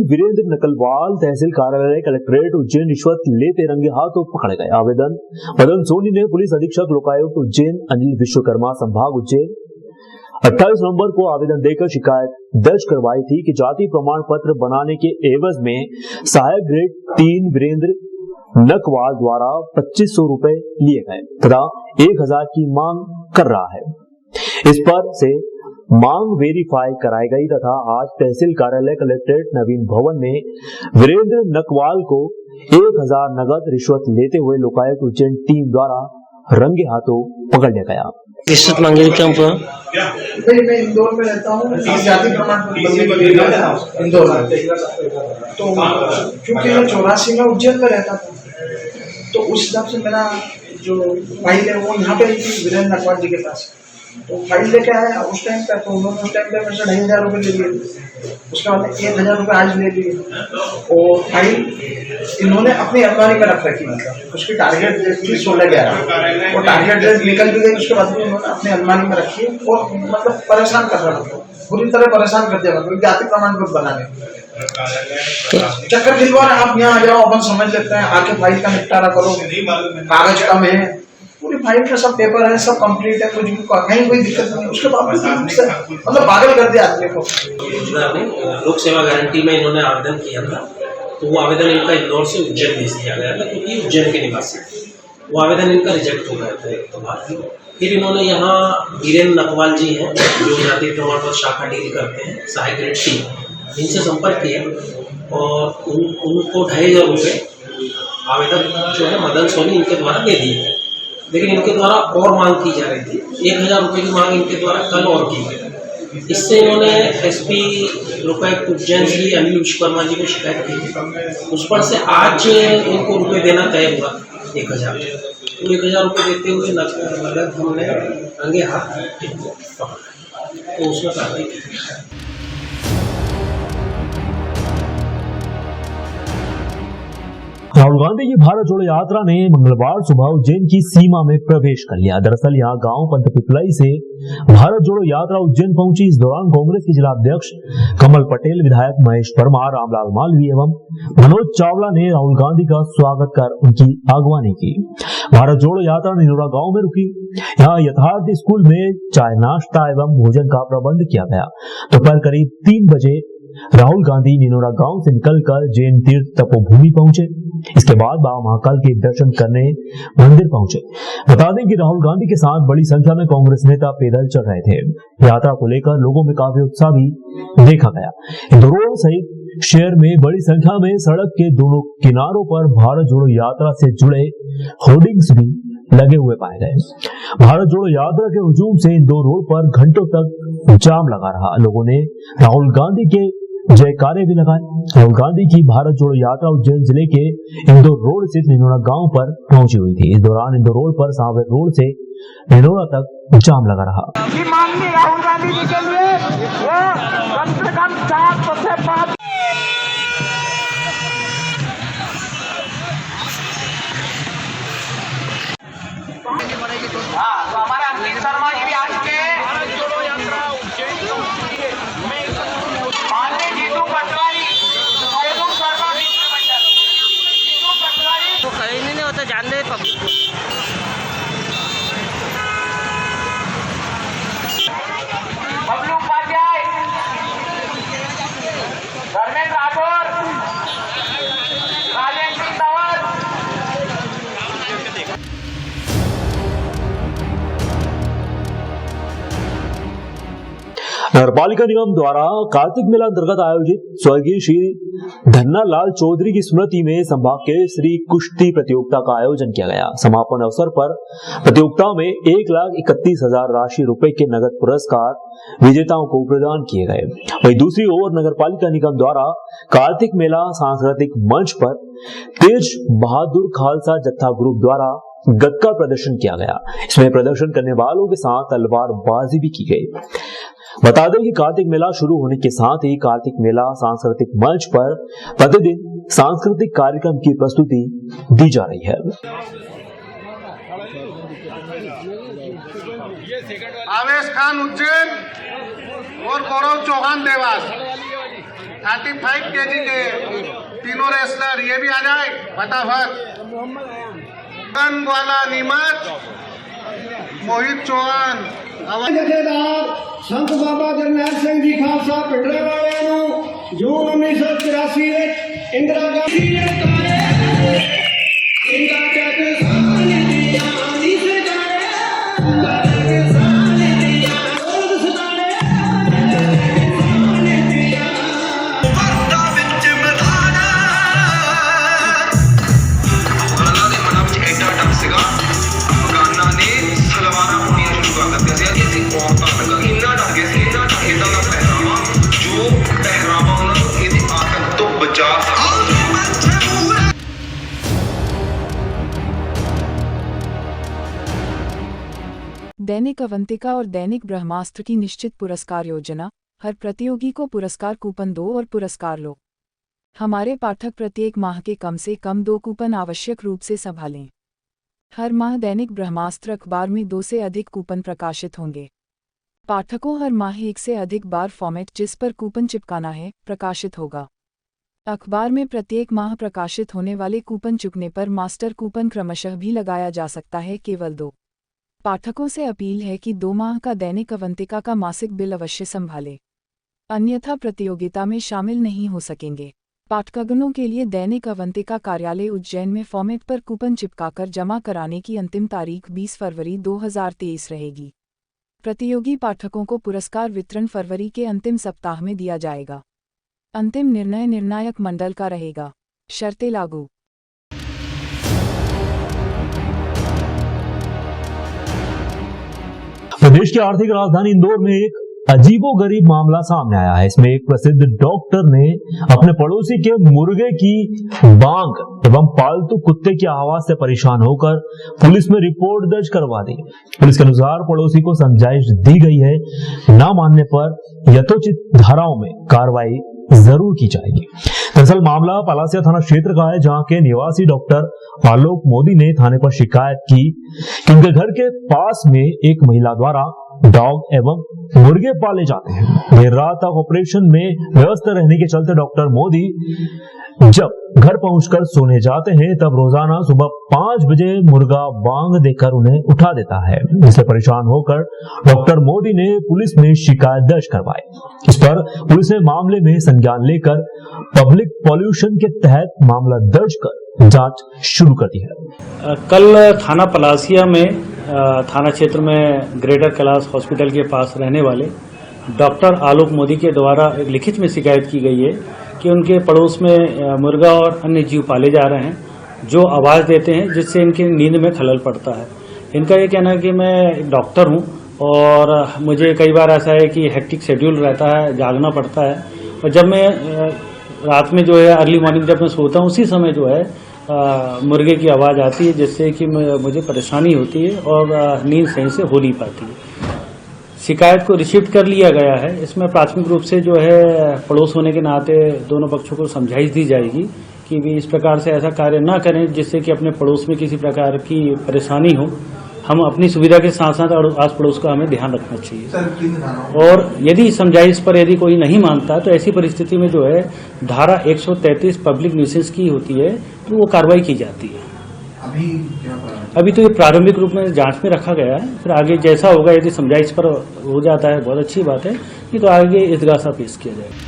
वीरेंद्र नकलवाल तहसील कार्यालय कलेक्ट्रेट उज्जैन रिश्वत लेते रंगे हाथों पकड़े गए। आवेदन मदन सोनी ने पुलिस अधीक्षक लोकायुक्त उज्जैन अनिल विश्वकर्मा संभाग उज्जैन 28 नवंबर को आवेदन देकर शिकायत दर्ज करवाई थी कि जाति प्रमाण पत्र बनाने के एवज में सहायक ग्रेड 3 वीरेंद्र नकवाल द्वारा 2500 रुपए लिए गए तथा 1000 की मांग कर रहा है। इस पर से मांग वेरीफाई कराई गई तथा आज तहसील कार्यालय कलेक्ट्रेट नवीन भवन में वीरेंद्र नकवाल को 1000 नगद रिश्वत लेते हुए लोकायुक्त उज्जैन टीम द्वारा रंगे हाथों पकड़ लिया गया। रिश्वत मांगे क्या हुआ? मैं इंदौर में रहता हूँ, जाति प्रमाण पत्र इंदौर में। तो क्योंकि मैं 84 में उज्जैन में रहता था, तो उस हिसाब से मेरा जो फाइल है वो यहाँ पे वीरेंद्र नकवाल जी के पास। तो फाइल लेके आया उस टाइम पे, तो उन्होंने उस टाइम पे मेरे से 2500 रुपये ले लिए। उसके बाद 1000 रुपये आज ले लिए और फाइल इन्होंने अपनी अलमारी में रख रखी। मतलब उसकी टारगेट डेट थी 16/11 और टारगेट डेट निकल भी गई। उसके बाद भी उन्होंने अपनी अलमारी में रखी और मतलब परेशान कर रहा था, बुरी तरह परेशान कर दिया। मतलब जाति प्रमाण पत्र बनाने चक्कर दिलवा रहे, आप यहाँ आ जाओ, अपन समझ लेते हैं, आके फाइल का निपटारा करो, कागज कम है, पूरी फाइल का सब पेपर है, सब कंप्लीट है, कुछ भी कहीं कोई दिक्कत नहीं। उसके बाद मतलब पागल कर दिया आदमी को। लोक सेवा गारंटी में इन्होंने आवेदन किया था, तो वो आवेदन इनका इंदौर से उज्जैन भेज दिया गया था क्योंकि उज्जैन के निवासी, वो आवेदन इनका रिजेक्ट हो गया था एक तो बात। फिर इन्होंने यहाँ वीरेंद्र नकवाल जी हैं जो जाति प्रमाण पत्र शाखा डील करते हैं सहायक ग्रेड 3, इनसे संपर्क किया और उनको 2500 रुपये आवेदन जो है मदन सोनी इनके द्वारा दे दिए। लेकिन इनके द्वारा और मांग की जा रही थी, 1000 रुपये की मांग इनके द्वारा कल और की गई। इससे इन्होंने एसपी लोकायुक्त उज्जैन श्री अनिल विश्वकर्मा जी को शिकायत की थी। उस पर से आज इनको रुपये देना तय हुआ 1000। तो 1000 रुपये देते हुए नगद हमने रंगे हाथ पकड़ा, तो उसमें कार्रवाई की। राहुल गांधी की भारत जोड़ो यात्रा ने मंगलवार सुबह उज्जैन की सीमा में प्रवेश कर लिया। दरअसल यहाँ गांव पंतपिपलाई से भारत जोड़ो यात्रा उज्जैन पहुंची। इस दौरान कांग्रेस के जिला अध्यक्ष कमल पटेल, विधायक महेश परमार, रामलाल मालवीय एवं मनोज चावला ने राहुल गांधी का स्वागत कर उनकी अगवानी की। भारत जोड़ो यात्रा निनोरा गाँव में रुकी। यहाँ यथार्थ स्कूल में चाय नाश्ता एवं भोजन का प्रबंध किया गया। दोपहर करीब 3 बजे राहुल गांधी निनोरा गांव से निकलकर जैन तीर्थ तपोभूमि पहुंचे। इसके बाद बाबा महाकाल के दर्शन करने मंदिर पहुंचे। बता दें कि राहुल गांधी के साथ बड़ी संख्या में कांग्रेस नेता पैदल चल रहे थे। यात्रा को लेकर लोगों में काफी उत्साह भी देखा गया। इंदौर सहित शहर में बड़ी संख्या में सड़क के दोनों किनारों पर भारत जोड़ो यात्रा से जुड़े होर्डिंग्स भी लगे हुए पाए गए। भारत जोड़ो यात्रा के हुजूम से इंदौर रोड पर घंटों तक जाम लगा रहा। लोगों ने राहुल गांधी के जयकारे भी लगाए। राहुल गांधी की भारत जोड़ो यात्रा उज्जैन जिले के इंदौर रोड स्थित निनोरा गांव पर पहुंची हुई थी। इस दौरान इंदौर रोड पर सावर रोड से निनोरा तक जाम लगा रहा। माननीय राहुल गांधी जी के लिए कम से कम 4 से 5 तो हमारे अंकित शर्मा जी भी आज के भारत जोड़ो यात्रा उज्जैन में माननीय जीतू पटवारी तो कहीं नहीं होता, जान दे पब्लिक बबलू उपाध्याय, धर्मेंद्र राठौर, राजेंद्र सिंह तंवर। नगरपालिका निगम द्वारा कार्तिक मेला अंतर्गत आयोजित स्वर्गीय श्री धन्ना लाल चौधरी की स्मृति में संभाग के श्री कुश्ती प्रतियोगिता का आयोजन किया गया। समापन अवसर पर प्रतियोगिता में 1,31,000 राशि रुपए के नगद पुरस्कार विजेताओं को प्रदान किए गए। वहीं दूसरी ओर नगरपालिका निगम द्वारा कार्तिक मेला सांस्कृतिक मंच पर तेज बहादुर खालसा जत्था ग्रुप द्वारा गतका प्रदर्शन किया गया। इसमें प्रदर्शन करने वालों के साथ तलवारबाजी भी की गई। बता दें कि कार्तिक मेला शुरू होने के साथ ही कार्तिक मेला सांस्कृतिक मंच पर प्रतिदिन सांस्कृतिक कार्यक्रम की प्रस्तुति दी जा रही है। आवेश खान उज्जैन और गौरव चौहान देवास। 35 kg के तीनों रेसलर ये भी आ जाए फटाफट। गन वाला नीमच मोहित चौहान जथेदार संत बाबा जरनैल सिंह जी खालसा पिंडरे वाले जून 1984 इंदिरा गांधी दैनिक अवंतिका और दैनिक ब्रह्मास्त्र की निश्चित पुरस्कार योजना। हर प्रतियोगी को पुरस्कार कूपन दो और पुरस्कार लो। हमारे पाठक प्रत्येक माह के कम से कम 2 कूपन आवश्यक रूप से संभालें। हर माह दैनिक ब्रह्मास्त्र अखबार में 2 से अधिक कूपन प्रकाशित होंगे। पाठकों हर माह 1 से अधिक बार फॉर्मेट जिस पर कूपन चिपकाना है प्रकाशित होगा। अखबार में प्रत्येक माह प्रकाशित होने वाले कूपन चुकने पर मास्टर कूपन क्रमशः भी लगाया जा सकता है, केवल 2। पाठकों से अपील है कि 2 माह का दैनिक अवंतिका का मासिक बिल अवश्य संभालें, अन्यथा प्रतियोगिता में शामिल नहीं हो सकेंगे। पाठकगणों के लिए दैनिक अवंतिका कार्यालय उज्जैन में फॉर्मेट पर कूपन चिपकाकर जमा कराने की अंतिम तारीख 20 फरवरी 2023 रहेगी। प्रतियोगी पाठकों को पुरस्कार वितरण फरवरी के अंतिम सप्ताह में दिया जाएगा। अंतिम निर्णय निर्णायक मंडल का रहेगा। शर्तें लागू। प्रदेश की आर्थिक राजधानी इंदौर में एक अजीबोगरीब मामला सामने आया है। इसमें एक प्रसिद्ध डॉक्टर ने अपने पड़ोसी के मुर्गे की बांग एवं पालतू कुत्ते की आवाज से परेशान होकर पुलिस में रिपोर्ट दर्ज करवा दी। पुलिस के अनुसार पड़ोसी को समझाइश दी गई है, न मानने पर यथोचित धाराओं में कार्रवाई जरूर की जाएगी। दरअसल मामला पलासिया थाना क्षेत्र का है, जहां के निवासी डॉक्टर आलोक मोदी ने थाने पर शिकायत की कि उनके घर के पास में एक महिला द्वारा डॉग एवं मुर्गे पाले जाते हैं। देर रात तक ऑपरेशन में व्यस्त रहने के चलते डॉक्टर मोदी जब घर पहुंचकर सोने जाते हैं तब रोजाना सुबह 5 बजे मुर्गा बांग देकर उन्हें उठा देता है। इससे परेशान होकर डॉक्टर मोदी ने पुलिस में शिकायत दर्ज करवाई। इस पर पुलिस ने मामले में संज्ञान लेकर पब्लिक पॉल्यूशन के तहत मामला दर्ज कर जांच शुरू कर दी है। कल थाना पलासिया में थाना क्षेत्र में ग्रेटर कैलाश हॉस्पिटल के पास रहने वाले डॉक्टर आलोक मोदी के द्वारा एक लिखित में शिकायत की गई है कि उनके पड़ोस में मुर्गा और अन्य जीव पाले जा रहे हैं जो आवाज़ देते हैं, जिससे इनकी नींद में खलल पड़ता है। इनका ये कहना है कि मैं एक डॉक्टर हूं और मुझे कई बार ऐसा है कि हेक्टिक शेड्यूल रहता है, जागना पड़ता है, और जब मैं रात में जो है अर्ली मॉर्निंग जब मैं सोता हूं उसी समय जो है मुर्गे की आवाज़ आती है, जिससे कि मुझे परेशानी होती है और नींद सही से हो नहीं पाती है। शिकायत को रिसीव कर लिया गया है। इसमें प्राथमिक रूप से जो है पड़ोस होने के नाते दोनों पक्षों को समझाइश दी जाएगी कि भी इस प्रकार से ऐसा कार्य ना करें जिससे कि अपने पड़ोस में किसी प्रकार की परेशानी हो। हम अपनी सुविधा के साथ साथ आस पड़ोस का हमें ध्यान रखना चाहिए। और यदि समझाइश पर यदि कोई नहीं मानता तो ऐसी परिस्थिति में जो है धारा 133 पब्लिक न्यूसेंस की होती है, तो वो कार्रवाई की जाती है। अभी तो ये प्रारंभिक रूप में जांच में रखा गया है, फिर आगे जैसा होगा यदि समझाइश पर हो जाता है बहुत अच्छी बात है, नहीं तो आगे इस्तगासा पेश किया जाएगा।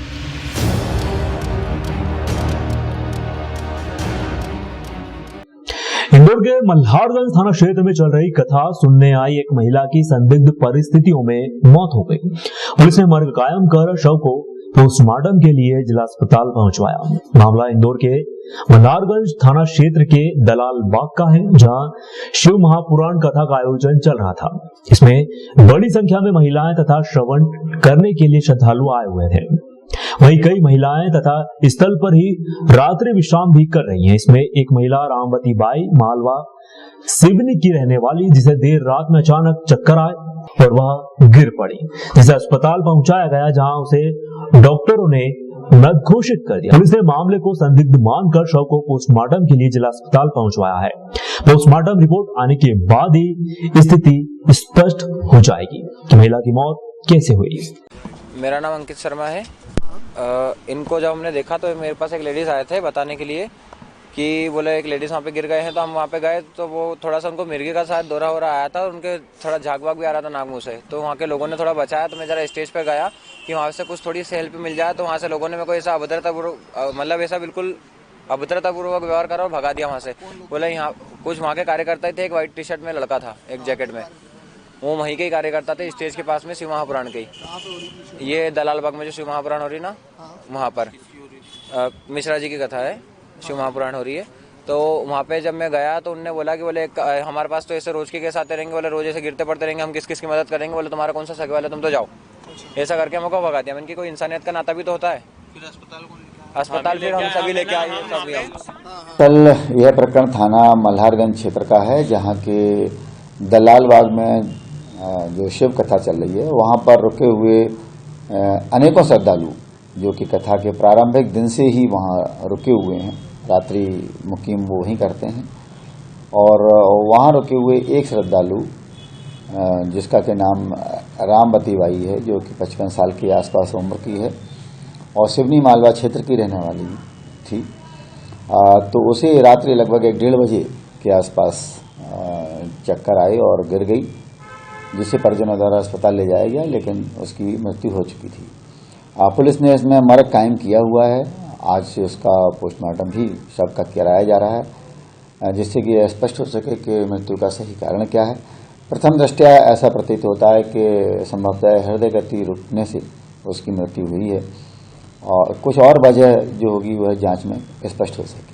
इंदौर के मल्हारगंज थाना क्षेत्र में चल रही कथा सुनने आई एक महिला की संदिग्ध परिस्थितियों में मौत हो गई। पुलिस ने मर्ग कायम कर शव को पोस्टमार्टम के लिए जिला अस्पताल पहुंचवाया। मामला इंदौर के मल्हारगंज थाना क्षेत्र के दलाल बाग का है, जहां शिव महापुराण कथा का आयोजन चल रहा था। इसमें बड़ी संख्या में महिलाएं तथा श्रवण करने के लिए श्रद्धालु आए हुए थे। वहीं कई महिलाएं तथा स्थल पर ही रात्रि विश्राम भी कर रही हैं। इसमें एक महिला रामवती बाई मालवा सिवनी की रहने वाली, जिसे देर रात में अचानक चक्कर आए और वह गिर पड़ी, जिसे अस्पताल पहुंचाया गया, जहां उसे डॉक्टरों ने मृत घोषित कर दिया। पुलिस ने मामले को संदिग्ध मानकर शव को पोस्टमार्टम के लिए जिला अस्पताल पहुंचवाया है। पोस्टमार्टम रिपोर्ट आने के बाद ही स्थिति स्पष्ट हो जाएगी कि महिला की मौत कैसे हुई। मेरा नाम अंकित शर्मा है। इनको जब हमने देखा तो मेरे पास एक लेडीज़ आए थे बताने के लिए कि बोले एक लेडीज़ वहाँ पे गिर गए हैं। तो हम वहाँ पे गए तो वो थोड़ा सा उनको मिर्गी का शायद दौरा हो रहा आया था और उनके थोड़ा झाग वाग भी आ रहा था नाक मुँह से। तो वहाँ के लोगों ने थोड़ा बचाया। तो मैं ज़रा स्टेज पे गया कि वहाँ से कुछ थोड़ी सी हेल्प मिल जाए। तो वहाँ से लोगों ने मेरे को ऐसा अभद्रतापूर्वक मतलब ऐसा बिल्कुल अभद्रतापूर्वक व्यवहार करा और भगा दिया वहाँ से। बोले यहाँ कुछ वहाँ के कार्यकर्ता थे, एक वाइट टी शर्ट में लड़का था एक जैकेट में, वो वहीं के ही कार्यकर्ता थे स्टेज के पास में शिव महापुराण के ही। ये दलाल बाग में जो शिव महापुराण हो रही ना वहाँ पर मिश्रा जी की कथा है, शिव महापुराण हो रही है। तो वहाँ पे जब मैं गया तो उनने बोला कि बोले हमारे पास तो ऐसे रोज के केस आते रहेंगे, बोले रोज ऐसे गिरते पड़ते रहेंगे, हम किस किस की मदद करेंगे, बोले तुम्हारा कौन सा सगे वाला, तुम तो जाओ। ऐसा करके हमको भगा दिया। मैंने कोई इंसानियत का नाता भी तो होता है। अस्पताल फिर हम सभी लेके आए सभी हम। कल यह प्रकरण थाना मल्हारगंज क्षेत्र का है, जहाँ के दलाल बाग में जो शिव कथा चल रही है वहाँ पर रुके हुए अनेकों श्रद्धालु जो कि कथा के प्रारंभिक दिन से ही वहाँ रुके हुए हैं, रात्रि मुकीम वो वहीं करते हैं। और वहाँ रुके हुए एक श्रद्धालु जिसका के नाम रामवती बाई है, जो कि 55 साल के आसपास उम्र की है और सिवनी मालवा क्षेत्र की रहने वाली थी। तो उसे रात्रि लगभग 1-1:30 बजे के आसपास चक्कर आए और गिर गई, जिसे परिजनों द्वारा अस्पताल ले जाया गया, लेकिन उसकी मृत्यु हो चुकी थी। पुलिस ने इसमें मर्ग कायम किया हुआ है। आज से उसका पोस्टमार्टम भी शव का कराया जा रहा है, जिससे कि यह स्पष्ट हो सके कि मृत्यु का सही कारण क्या है। प्रथम दृष्टया ऐसा प्रतीत होता है कि संभवतः हृदय गति रुकने से उसकी मृत्यु हुई है और कुछ और वजह जो होगी वह जांच में स्पष्ट हो सके।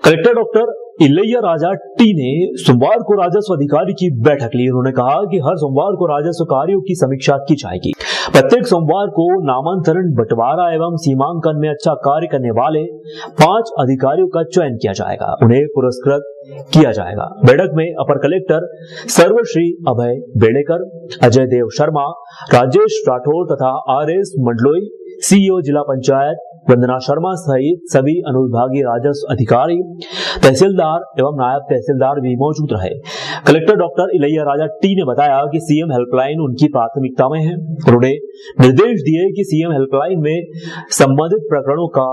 Collector doctor Ilaiya Raja T ने सोमवार को राजस्व अधिकारी की बैठक ली। उन्होंने कहा कि हर सोमवार को राजस्व कार्यों की समीक्षा की जाएगी। प्रत्येक सोमवार को नामांतरण, बंटवारा एवं सीमांकन में अच्छा कार्य करने वाले 5 अधिकारियों का चयन किया जाएगा, उन्हें पुरस्कृत किया जाएगा। बैठक में अपर कलेक्टर सर्वश्री अभय बेड़ेकर, अजय देव शर्मा, राजेश राठौर तथा RS मंडलोई, CEO जिला पंचायत वंदना शर्मा सहित सभी अनुविभागीय राजस्व अधिकारी, तहसीलदार एवं नायब तहसीलदार भी मौजूद रहे। Collector doctor Ilaiya Raja T ने बताया कि सीएम हेल्पलाइन उनकी प्राथमिकता में है। उन्होंने निर्देश दिए कि सीएम हेल्पलाइन में संबंधित प्रकरणों का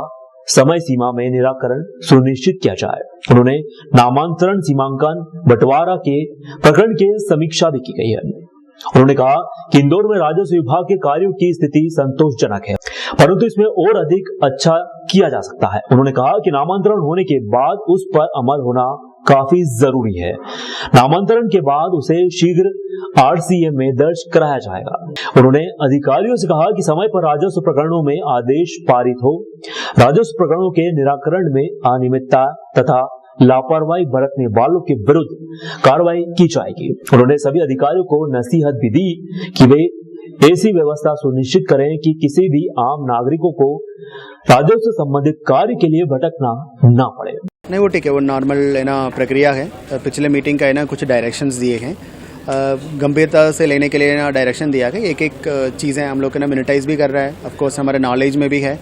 समय सीमा में निराकरण सुनिश्चित किया जाए। उन्होंने नामांतरण, सीमांकन, बंटवारा के प्रकरण की समीक्षा भी की गई है। उन्होंने कहा कि इंदौर में राजस्व विभाग के कार्यों की स्थिति संतोषजनक है, परंतु इसमें और अधिक अच्छा किया जा सकता है। उन्होंने कहा कि नामांतरण होने के बाद उस पर अमल होना काफी जरूरी है। नामांतरण के बाद उसे शीघ्र RCM में दर्ज कराया जाएगा। उन्होंने अधिकारियों से कहा कि समय पर राजस्व प्रकरणों में आदेश पारित हो, राजस्व प्रकरणों के निराकरण में अनियमितता तथा लापरवाही बरतने वालों के विरुद्ध कार्रवाई की जाएगी। उन्होंने सभी अधिकारियों को नसीहत भी दी कि वे ऐसी व्यवस्था सुनिश्चित करें कि किसी भी आम नागरिकों को राजस्व संबंधित कार्य के लिए भटकना ना पड़े। नहीं, वो ठीक है, वो नॉर्मल है ना प्रक्रिया है। पिछले मीटिंग का है ना कुछ डायरेक्शंस दिए हैं, गंभीरता से लेने के लिए ना डायरेक्शन दिया गया। एक चीज़ें हम लोग ना मिनिटाइज भी कर रहा है, ऑफकोर्स हमारे नॉलेज में भी है।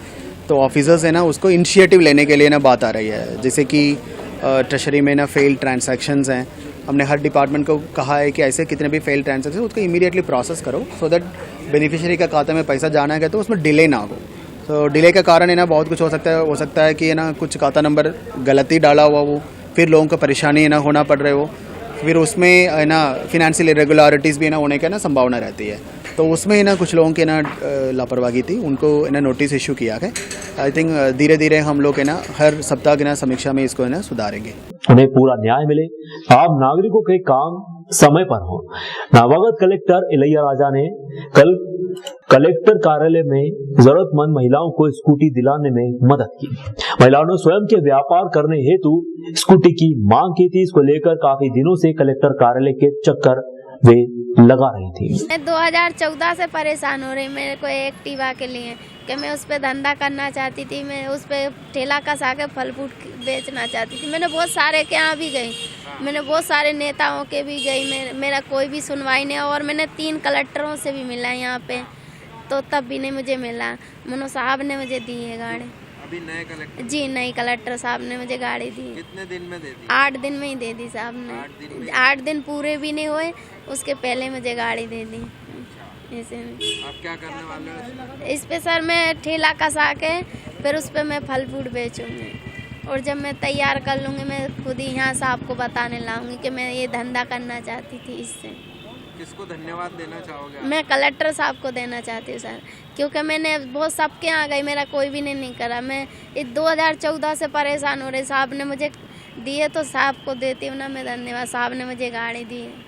तो ऑफिसर्स है ना उसको इनिशिएटिव लेने के लिए ना बात आ रही है। जैसे कि ट्रेजरी में ना फेल्ड ट्रांजैक्शंस हैं, हमने हर डिपार्टमेंट को कहा है कि ऐसे कितने भी फेल्ड ट्रांजैक्शन उसको इमीडिएटली प्रोसेस करो, सो दैट बेनिफिशियरी का खाता में पैसा जाना है तो उसमें डिले ना हो। तो डिले का कारण है ना बहुत कुछ हो सकता है कि है ना कुछ खाता नंबर गलती डाला हुआ वो, फिर लोगों को परेशानी है ना होना पड़ रहे हो, फिर उसमें है ना फिनेंशियल इरेगुलरिटीज़ भी ना होने का ना संभावना रहती है। तो उसमें ना कुछ लोगों की ना लापरवाही थी, उनको ना नोटिस इशू किया है। आई थिंक धीरे धीरे हम लोग है ना हर सप्ताह के ना समीक्षा में इसको है ना सुधारेंगे। उन्हें पूरा न्याय मिले, आम नागरिकों के काम समय पर हो। नवागत कलेक्टर इलैया राजा ने कल कलेक्टर कार्यालय में जरूरतमंद महिलाओं को स्कूटी दिलाने में मदद की। महिलाओं ने स्वयं के व्यापार करने हेतु स्कूटी की मांग की थी। इसको लेकर काफी दिनों से कलेक्टर कार्यालय के चक्कर वे लगा रही थी। मैं 2014 से परेशान हो रही, मेरे को एक्टिवा के लिए कि मैं उस पर धंधा करना चाहती थी, मैं उस पर ठेला कसा के फल फ्रूट बेचना चाहती थी। मैंने बहुत सारे के यहाँ भी गई, मैंने बहुत सारे नेताओं के भी गई, मेरा कोई भी सुनवाई नहीं। और मैंने 3 कलेक्टरों से भी मिला यहाँ पे, तो तब भी नहीं मुझे मिला। मनो साहब ने मुझे दी है गाड़ी। अभी नए कलेक्टर? जी, नई कलेक्टर साहब ने मुझे गाड़ी दी। कितने दिन में दे दी? 8 दिन में ही दे दी साहब ने। 8 दिन पूरे भी नहीं हुए, उसके पहले मुझे गाड़ी दे दी। ऐसे आप क्या करने वाले हो? इस पे सर मैं ठेला कसा के फिर उस पे मैं फल फ्रूट बेचूंगी, और जब मैं तैयार कर लूँगी मैं खुद ही यहाँ साहब को बताने लाऊंगी कि मैं ये धंधा करना चाहती थी। इससे किसको धन्यवाद देना चाहोगे? मैं कलेक्टर साहब को देना चाहती हूँ सर, क्योंकि मैंने बहुत सबके यहाँ गई, मेरा कोई भी नहीं करा। मैं 2014 से परेशान हो रही, साहब ने मुझे दिए तो साहब को देती हूँ ना मैं धन्यवाद। साहब ने मुझे गाड़ी दी है।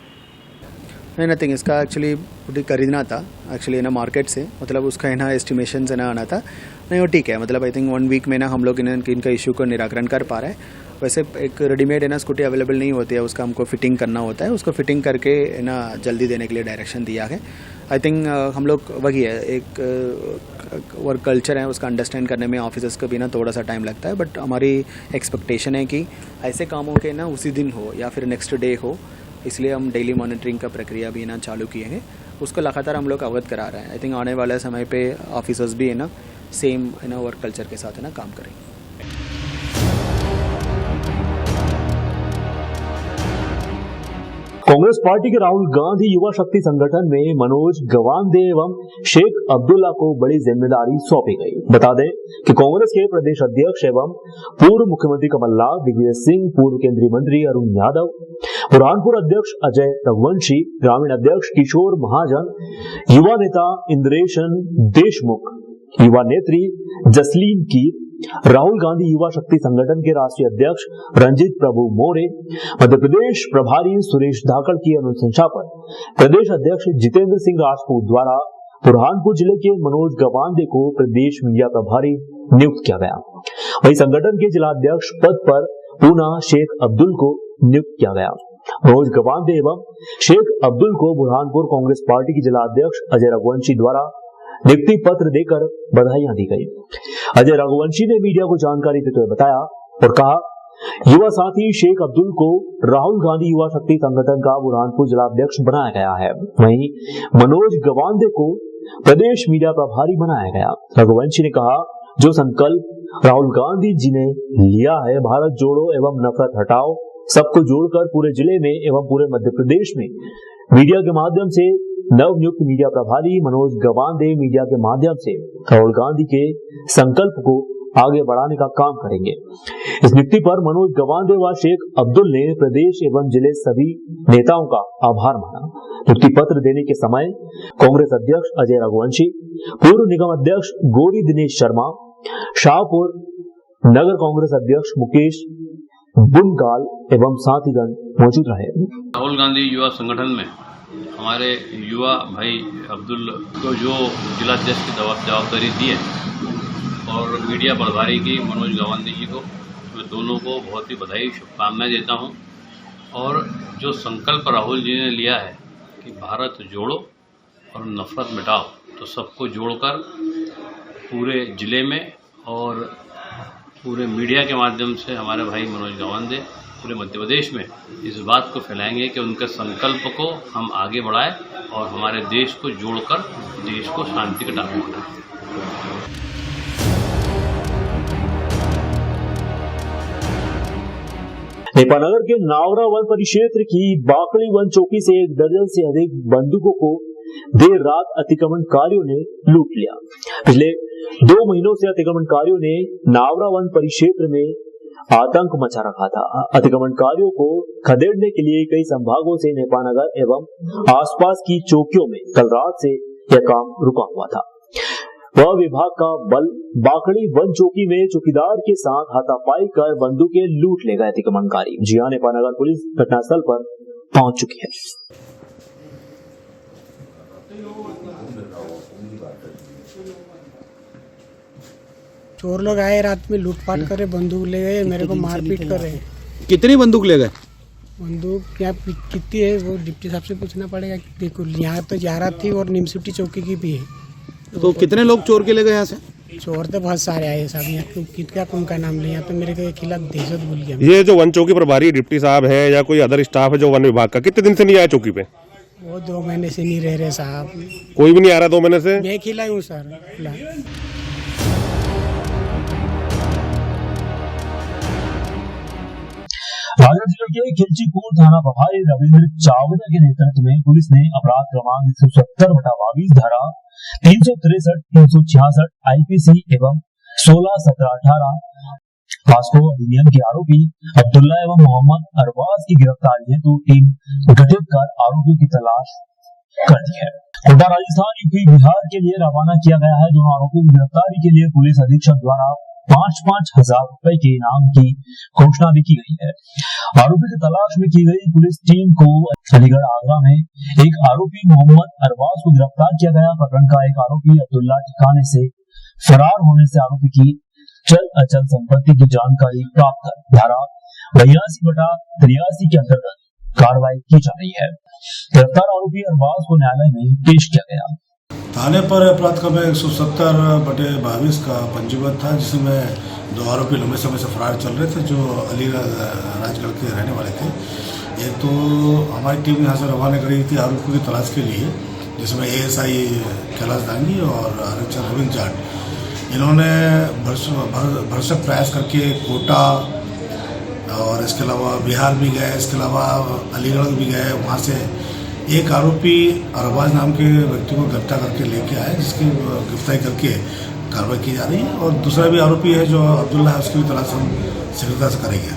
नहीं, नथिंग, इसका एक्चुअली खरीदना था एक्चुअली ना मार्केट से, मतलब उसका है ना एस्टिमेशन से ना आना था। नहीं वो ठीक है, मतलब आई थिंक 1 वीक में ना हम लोग इनका इशू का निराकरण कर पा रहे हैं। वैसे एक रेडीमेड है ना स्कूटी अवेलेबल नहीं होती है, उसका हमको फिटिंग करना होता है, उसको फिटिंग करके है ना जल्दी देने के लिए डायरेक्शन दिया है। आई थिंक हम लोग वही है, एक वर्क कल्चर है, उसका अंडरस्टैंड करने में ऑफिसर्स को भी ना थोड़ा सा टाइम लगता है, बट हमारी एक्सपेक्टेशन है कि ऐसे कामों के ना उसी दिन हो या फिर नेक्स्ट डे हो, इसलिए हम डेली मॉनिटरिंग का प्रक्रिया भी ना चालू किए हैं, उसको लगातार हम लोग अवगत करा रहे हैं। आई थिंक आने वाले समय पे ऑफिसर्स भी है ना सेम है ना वर्क कल्चर के साथ है ना काम करेंगे। कांग्रेस पार्टी के राहुल गांधी युवा शक्ति संगठन में मनोज गवांदे एवं शेख अब्दुल्ला को बड़ी जिम्मेदारी सौंपी गई। बता दें कि कांग्रेस के प्रदेश अध्यक्ष एवं पूर्व मुख्यमंत्री कमलनाथ, दिग्विजय सिंह, पूर्व केंद्रीय मंत्री अरुण यादव, बुरहानपुर अध्यक्ष अजय रघुवंशी, ग्रामीण अध्यक्ष किशोर महाजन, युवा नेता इंद्रेशन देशमुख, युवा नेत्री जसलीन कीर, राहुल गांधी युवा शक्ति संगठन के राष्ट्रीय अध्यक्ष रंजीत प्रभु मोरे, मध्य प्रदेश प्रभारी सुरेश धाकड़ की अनुशंसा पर प्रदेश अध्यक्ष जितेंद्र सिंह राजपूत द्वारा बुरहानपुर जिले के मनोज गवांदे को प्रदेश मीडिया प्रभारी नियुक्त किया गया। वहीं संगठन के जिला अध्यक्ष पद पर पूना शेख अब्दुल को नियुक्त किया गया। मनोज गवांदे एवं शेख अब्दुल को बुरहानपुर कांग्रेस पार्टी के जिला अध्यक्ष अजय रघुवंशी द्वारा नियुक्ति पत्र देकर बधाइयां दी गई। अजय रघुवंशी ने मीडिया को जानकारी देते हुए बताया और कहा, युवा साथी शेख अब्दुल को राहुल गांधी युवा शक्ति संगठन का बुरहानपुर जिला अध्यक्ष बनाया गया है। वहीं मनोज गवांदे को प्रदेश मीडिया प्रभारी बनाया गया। रघुवंशी ने कहा, जो संकल्प राहुल गांधी जी ने लिया है, भारत जोड़ो एवं नफरत हटाओ, सबको जोड़कर पूरे जिले में एवं पूरे मध्य प्रदेश में मीडिया के माध्यम से नवनियुक्त मीडिया प्रभारी मनोज गवांदे मीडिया के माध्यम से राहुल गांधी के संकल्प को आगे बढ़ाने का काम करेंगे। इस नियुक्ति पर मनोज गवांदे व शेख अब्दुल ने प्रदेश एवं जिले सभी नेताओं का आभार माना। नियुक्ति पत्र देने के समय कांग्रेस अध्यक्ष अजय रघुवंशी, पूर्व निगम अध्यक्ष गौरी दिनेश शर्मा, शाहपुर नगर कांग्रेस अध्यक्ष मुकेश बुनगाल एवं साथीगण मौजूद रहे। राहुल गांधी युवा संगठन में हमारे युवा भाई अब्दुल को जो जिलाध्यक्ष की जवाबदारी दी है और मीडिया प्रभारी की मनोज गवांदे जी को, मैं दोनों को बहुत ही बधाई शुभकामनाएं देता हूं। और जो संकल्प राहुल जी ने लिया है कि भारत जोड़ो और नफरत मिटाओ, तो सबको जोड़कर पूरे जिले में और पूरे मीडिया के माध्यम से हमारे भाई मनोज गवांदे पूरे मध्य प्रदेश में इस बात को फैलाएंगे कि उनके संकल्प को हम आगे बढ़ाएं और हमारे देश को जोड़कर देश को शांति का डाक बनाएं। नेपानगर के नावरा वन परिक्षेत्र की बाकड़ी वन चौकी से 1 दर्जन से अधिक बंदूकों को देर रात अतिक्रमणकारियों ने लूट लिया। पिछले 2 महीनों से अतिक्रमणकारियों ने नावरा वन परिक्षेत्र में आतंक मचा रखा था। अतिक्रमणकारियों को खदेड़ने के लिए कई संभागों से नेपानगर एवं आसपास की चौकियों में कल रात से यह काम रुका हुआ था। वह विभाग का बल बाकड़ी वन चौकी में चौकीदार के साथ हाथापाई कर बंदूकें लूट ले गए अतिक्रमणकारी। जिया नेपानगर पुलिस घटनास्थल पर पहुंच चुकी है। चोर लोग आए, रात में लूटपाट करे, बंदूक ले गए, मेरे को मारपीट कर रहे। कितनी बंदूक ले गए? बंदूक यहाँ कितनी है वो डिप्टी साहब से पूछना पड़ेगा। देखो यहाँ तो 11 थी और निमसिटी चौकी की भी है। तो कितने लोग चोर के ले गए यहाँ से? चोर तो बहुत सारे आए साहब। यहाँ कितना उनका नाम लिया तो मेरे के खिलाफ दहशत भूल गया। ये जो वन चौकी प्रभारी डिप्टी साहब है या कोई अदर स्टाफ है जो वन विभाग का, कितने दिन से नहीं आया चौकी पे? वो 2 महीने से नहीं रह रहे साहब। कोई भी नहीं आ रहा 2 महीने से? मैं खिलाई हूँ सर। राजगढ़ जिले के खिलचीपुर थाना प्रभारी रविंद्र चावड़ा के नेतृत्व में पुलिस ने अपराध क्रमांक 170/22 धारा 363, 366 IPC एवं 16, 17, 18 पास्को अधिनियम के आरोपी अब्दुल्ला एवं मोहम्मद अरबाज की गिरफ्तारी हेतु टीम गठित कर आरोपियों की तलाश कर दी है। कोटा राजस्थान, यूपी, बिहार के लिए रवाना किया गया है। दोनों आरोपियों की गिरफ्तारी के लिए पुलिस अधीक्षक द्वारा 5-5 हजार रुपए के इनाम की घोषणा भी की गई है। आरोपी की तलाश में की गई पुलिस टीम को अलीगढ़ आगरा में एक आरोपी मोहम्मद अरबाज को गिरफ्तार किया गया। प्रकरण का एक आरोपी अब्दुल्ला ठिकाने से फरार होने से आरोपी की चल अचल संपत्ति की जानकारी प्राप्त कर धारा 82/83 के अंतर्गत कार्रवाई की जा रही है। गिरफ्तार आरोपी अरबाज को न्यायालय में पेश किया गया। थाने पर अपराध क्रमांक 170/22 का पंजीबद्ध था, जिसमें 2 आरोपी लंबे समय से फरार चल रहे थे, जो अलीगढ़ राजगढ़ के रहने वाले थे। एक तो हमारी टीम यहाँ से रवाना करी थी आरोपियों की तलाश के लिए, जिसमें ASI कैलाश दांगी और आरक्षक रविंद्र जाट, इन्होंने भरसक प्रयास करके कोटा और इसके अलावा बिहार भी गए, इसके अलावा अलीगढ़ भी गए। वहाँ से एक आरोपी अरबाज नाम के व्यक्ति को गिरफ्तार करके लेके आए, जिसकी गिरफ्तारी करके कार्रवाई की जा रही है। और दूसरा भी आरोपी है जो अब्दुल्ला है, उसकी भी तलाश हम शीघ्रता से करेंगे।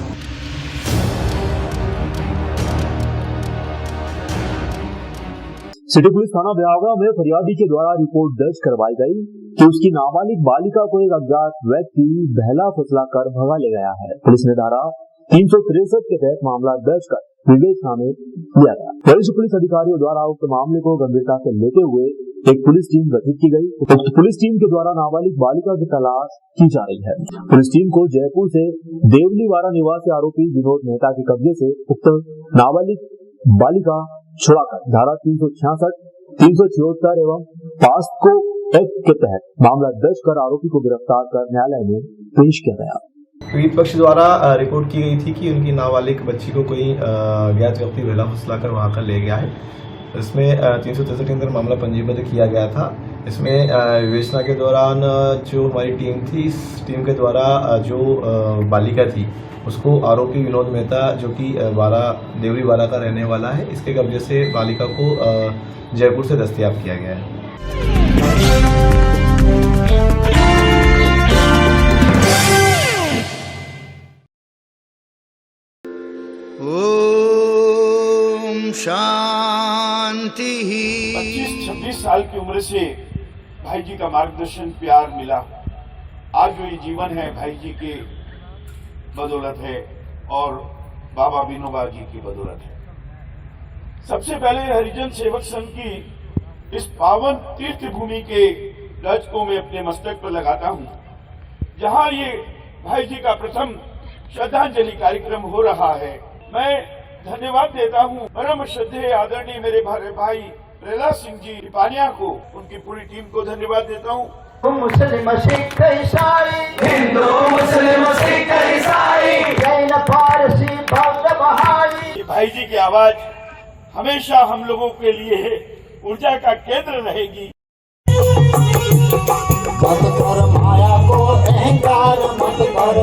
सिटी पुलिस थाना ब्यावरा में फरियादी के द्वारा रिपोर्ट दर्ज करवाई गई कि उसकी नाबालिग बालिका को एक अज्ञात व्यक्ति बहला फुसला कर भगा ले गया है। पुलिस ने धारा 363 के तहत मामला दर्ज कर विवेचना में लिया गया। वरिष्ठ पुलिस अधिकारियों द्वारा उक्त मामले को गंभीरता से लेते हुए एक पुलिस टीम गठित की गई। उक्त पुलिस टीम के द्वारा नाबालिग बालिका की तलाश की जा रही है। पुलिस टीम को जयपुर से देवलीवाड़ा निवासी आरोपी विनोद मेहता के कब्जे से उक्त नाबालिग बालिका छुड़ाकर धारा 366, 376 एवं पास्को एक्ट के तहत मामला दर्ज कर आरोपी को गिरफ्तार कर न्यायालय में पेश किया गया। पीड़ित पक्ष द्वारा रिपोर्ट की गई थी कि उनकी नाबालिग बच्ची को कोई अज्ञात व्यक्ति बहला फुसला कर वहाँ कर ले गया है। इसमें 363 के अंदर मामला पंजीबद्ध किया गया था। इसमें विवेचना के दौरान जो हमारी टीम थी, इस टीम के द्वारा जो बालिका थी उसको आरोपी विनोद मेहता, जो कि देवलीवाड़ा का रहने वाला है, इसके कब्जे से बालिका को जयपुर से दस्तयाब किया गया है। ओम शांति। 25-26 साल की उम्र से भाई जी का मार्गदर्शन, प्यार मिला। आज जो ये जीवन है भाई जी के बदौलत है और बाबा विनोबा जी की बदौलत है। सबसे पहले हरिजन सेवक संघ की इस पावन तीर्थ भूमि के ध्वज को मैं अपने मस्तक पर लगाता हूँ, जहाँ ये भाई जी का प्रथम श्रद्धांजलि कार्यक्रम हो रहा है। मैं धन्यवाद देता हूँ परम श्रद्धेय आदरणीय मेरे भाई प्रहलाद सिंह जी पानिया को, उनकी पूरी टीम को धन्यवाद देता हूँ। मुस्लिम सिख ईसाई, हिंदू मुस्लिम सिख ईसाई, जैन पारसी बौद्ध बहाई। ये भाई जी की आवाज हमेशा हम लोगों के लिए ऊर्जा का केंद्र रहेगी। मत कर माया को अहंकार मत कर।